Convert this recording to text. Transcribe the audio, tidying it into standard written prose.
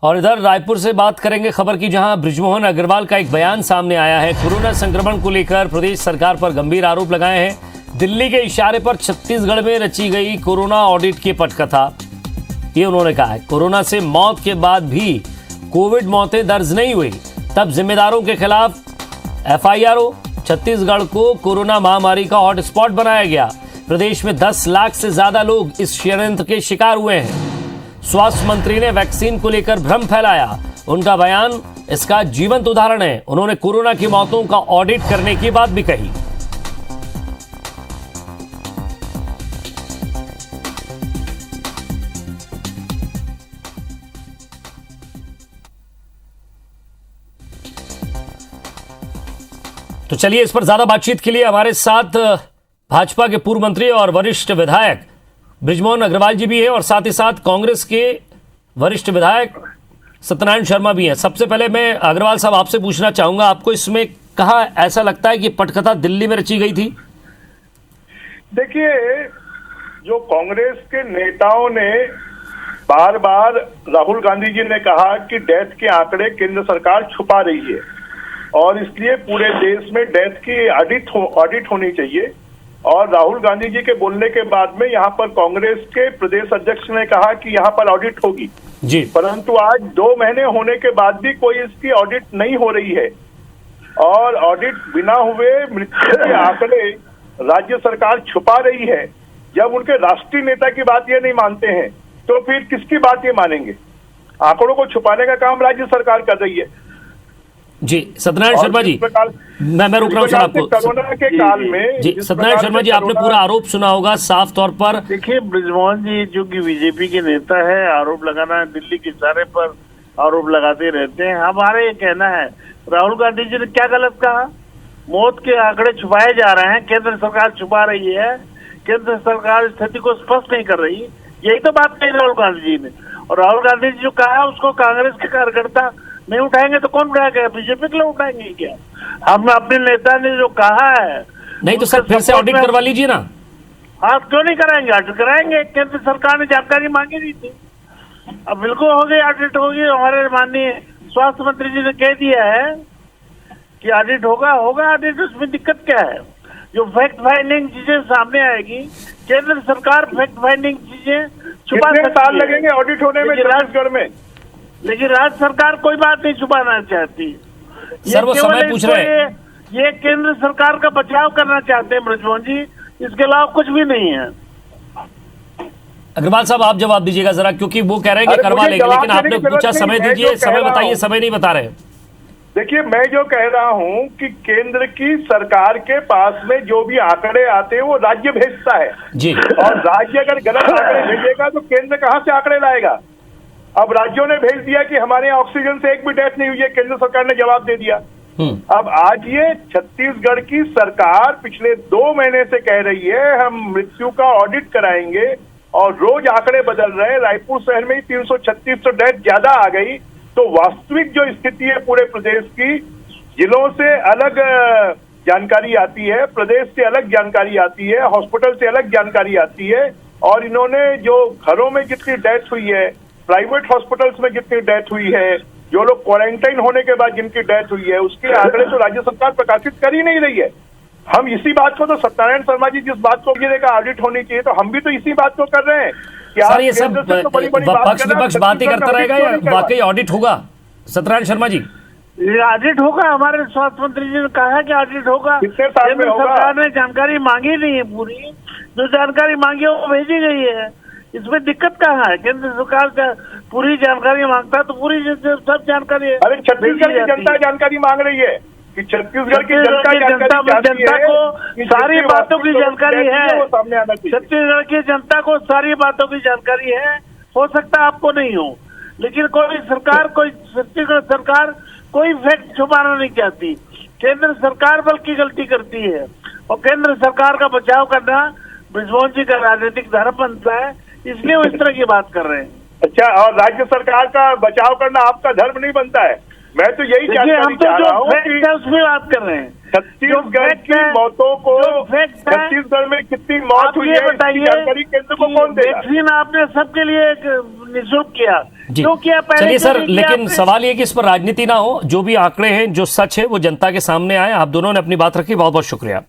और इधर रायपुर से बात करेंगे खबर की, जहां बृजमोहन अग्रवाल का एक बयान सामने आया है। कोरोना संक्रमण को लेकर प्रदेश सरकार पर गंभीर आरोप लगाए हैं। दिल्ली के इशारे पर छत्तीसगढ़ में रची गई कोरोना ऑडिट की पटकथा, ये उन्होंने कहा है। कोरोना से मौत के बाद भी कोविड मौतें दर्ज नहीं हुई, तब जिम्मेदारों के खिलाफ FIR हो। छत्तीसगढ़ को कोरोना महामारी का हॉटस्पॉट बनाया गया। प्रदेश में 10 लाख से ज्यादा लोग इस षड्यंत्र के शिकार हुए हैं। स्वास्थ्य मंत्री ने वैक्सीन को लेकर भ्रम फैलाया। उनका बयान इसका जीवंत उदाहरण है। उन्होंने कोरोना की मौतों का ऑडिट करने की बात भी कही। तो चलिए, इस पर ज्यादा बातचीत के लिए हमारे साथ भाजपा के पूर्व मंत्री और वरिष्ठ विधायक बृजमोहन अग्रवाल जी भी है, और साथ ही साथ कांग्रेस के वरिष्ठ विधायक सत्यनारायण शर्मा भी हैं। सबसे पहले मैं अग्रवाल साहब आपसे पूछना चाहूंगा, आपको इसमें कहा ऐसा लगता है कि पटकथा दिल्ली में रची गई थी? देखिए, जो कांग्रेस के नेताओं ने बार बार, राहुल गांधी जी ने कहा कि डेथ के आंकड़े केंद्र सरकार छुपा रही है और इसलिए पूरे देश में डेथ की ऑडिट होनी चाहिए। और राहुल गांधी जी के बोलने के बाद में यहाँ पर कांग्रेस के प्रदेश अध्यक्ष ने कहा कि यहाँ पर ऑडिट होगी जी, परंतु आज 2 महीने होने के बाद भी कोई इसकी ऑडिट नहीं हो रही है। और ऑडिट बिना हुए मृत्यु के आंकड़े राज्य सरकार छुपा रही है। जब उनके राष्ट्रीय नेता की बात ये नहीं मानते हैं तो फिर किसकी बात ये मानेंगे? आंकड़ों को छुपाने का काम राज्य सरकार कर रही है। जी सत्यनारायण शर्मा जी, मैं रुक रहा हूँ सर आपको। कोरोना के काल में जी सत्यनारायण शर्मा जी, आपने पूरा आरोप सुना होगा साफ तौर पर। देखिए, बृजमोहन जी जो कि बीजेपी के नेता है, आरोप लगाना, दिल्ली के इशारे पर आरोप लगाते रहते हैं। हमारे ये कहना है, राहुल गांधी जी ने क्या गलत कहा? मौत के आंकड़े छुपाए जा रहे हैं, केंद्र सरकार छुपा रही है, केंद्र सरकार स्थिति को स्पष्ट नहीं कर रही, यही तो बात कही राहुल गांधी जी ने। और राहुल गांधी जी जो कहा उसको कांग्रेस के कार्यकर्ता नहीं उठाएंगे तो कौन उठाएगा? बीजेपी के लोग उठाएंगे क्या? हम अपने नेता ने जो कहा है नहीं तो सर फिर से ऑडिट करवा लीजिए ना। हाँ, क्यों नहीं कराएंगे? ऑडिट कराएंगे। केंद्र सरकार ने जानकारी मांगी नहीं थी, अब बिल्कुल हो गई, ऑडिट होगी। हमारे माननीय स्वास्थ्य मंत्री जी ने कह दिया है कि ऑडिट होगा ऑडिट। उसमें दिक्कत क्या है? जो फैक्ट फाइंडिंग चीजें सामने आएगी, केंद्र सरकार फैक्ट फाइंडिंग चीजें छुपा सकती है। कितने साल लगेंगे ऑडिट होने में छत्तीसगढ़ में? लेकिन राज्य सरकार कोई बात नहीं छुपाना चाहती। सर वो समय पूछ रहे हैं। ये केंद्र सरकार का बचाव करना चाहते हैं बृजमोहन जी, इसके अलावा कुछ भी नहीं है। अग्रवाल साहब आप जवाब दीजिएगा जरा, क्योंकि वो कह रहे हैं कि करवा लेंगे, लेकिन आपने पूछा समय दीजिए, समय बताइए, समय नहीं बता रहे। देखिए, मैं जो कह रहा हूं कि केंद्र की सरकार के पास में जो भी आंकड़े आते हैं वो राज्य भेजता है जी, और राज्य अगर गलत आंकड़े भेजेगा तो केंद्र कहां से आंकड़े लाएगा? अब राज्यों ने भेज दिया कि हमारे यहाँ ऑक्सीजन से एक भी डेथ नहीं हुई है, केंद्र सरकार ने जवाब दे दिया। अब आज ये छत्तीसगढ़ की सरकार पिछले 2 महीने से कह रही है हम मृत्यु का ऑडिट कराएंगे और रोज आंकड़े बदल रहे हैं। रायपुर शहर में ही 336 डेथ ज्यादा आ गई। तो वास्तविक जो स्थिति है पूरे प्रदेश की, जिलों से अलग जानकारी आती है, प्रदेश से अलग जानकारी आती है, हॉस्पिटल से अलग जानकारी आती है। और इन्होंने जो घरों में जितनी डेथ हुई है, प्राइवेट हॉस्पिटल्स में जितनी डेथ हुई है, जो लोग क्वारंटाइन होने के बाद जिनकी डेथ हुई है, उसके आंकड़े तो राज्य सरकार प्रकाशित कर ही नहीं रही है। हम इसी बात को, तो सत्यनारायण शर्मा जी जिस बात को का ऑडिट होनी चाहिए, तो हम भी तो इसी बात को कर रहे हैं कि सर ये सब पक्ष विपक्ष बात ही करता रहेगा या वाकई ऑडिट होगा? सत्यनारायण शर्मा जी, ऑडिट होगा। हमारे स्वास्थ्य मंत्री जी ने कहा है कि ऑडिट होगा। कितने साल में होगा? सरकार ने जानकारी मांगी नहीं है, पूरी जो जानकारी मांगी है वो भेजी गई है। इसमें दिक्कत कहाँ है? केंद्र सरकार पूरी जानकारी मांगता है तो पूरी सब जानकारी है। अरे छत्तीसगढ़ की जनता जानकारी मांग रही है कि छत्तीसगढ़ की जनता को सारी बातों की जानकारी है। छत्तीसगढ़ की जनता को सारी बातों की जानकारी है। हो सकता है आपको नहीं हो, लेकिन कोई सरकार, कोई छत्तीसगढ़ सरकार कोई फैक्ट छुपाना नहीं चाहती। केंद्र सरकार बल्कि गलती करती है और केंद्र सरकार का बचाव करना बृजमोहन जी का राजनीतिक धर्म बनता है, इसलिए वो इस तरह की बात कर रहे हैं। अच्छा, और राज्य सरकार का बचाव करना आपका धर्म नहीं बनता है? मैं तो यही जानकारी चाह रहा हूं कि उसमें बात कर रहे हैं छत्तीसगढ़ की मौतों को, छत्तीसगढ़ में कितनी मौत हुई है इसकी जानकारी केंद्र को कौन देगा? वैक्सीन आपने सबके लिए निःशुल्क किया, क्यों किया? पहले चलिए सर, क्यों नहीं किया लेकिन आपने? सवाल ये कि इस पर राजनीति ना हो, जो भी आंकड़े हैं, जो सच है वो जनता के सामने आए। आप दोनों ने अपनी बात रखी, बहुत बहुत शुक्रिया।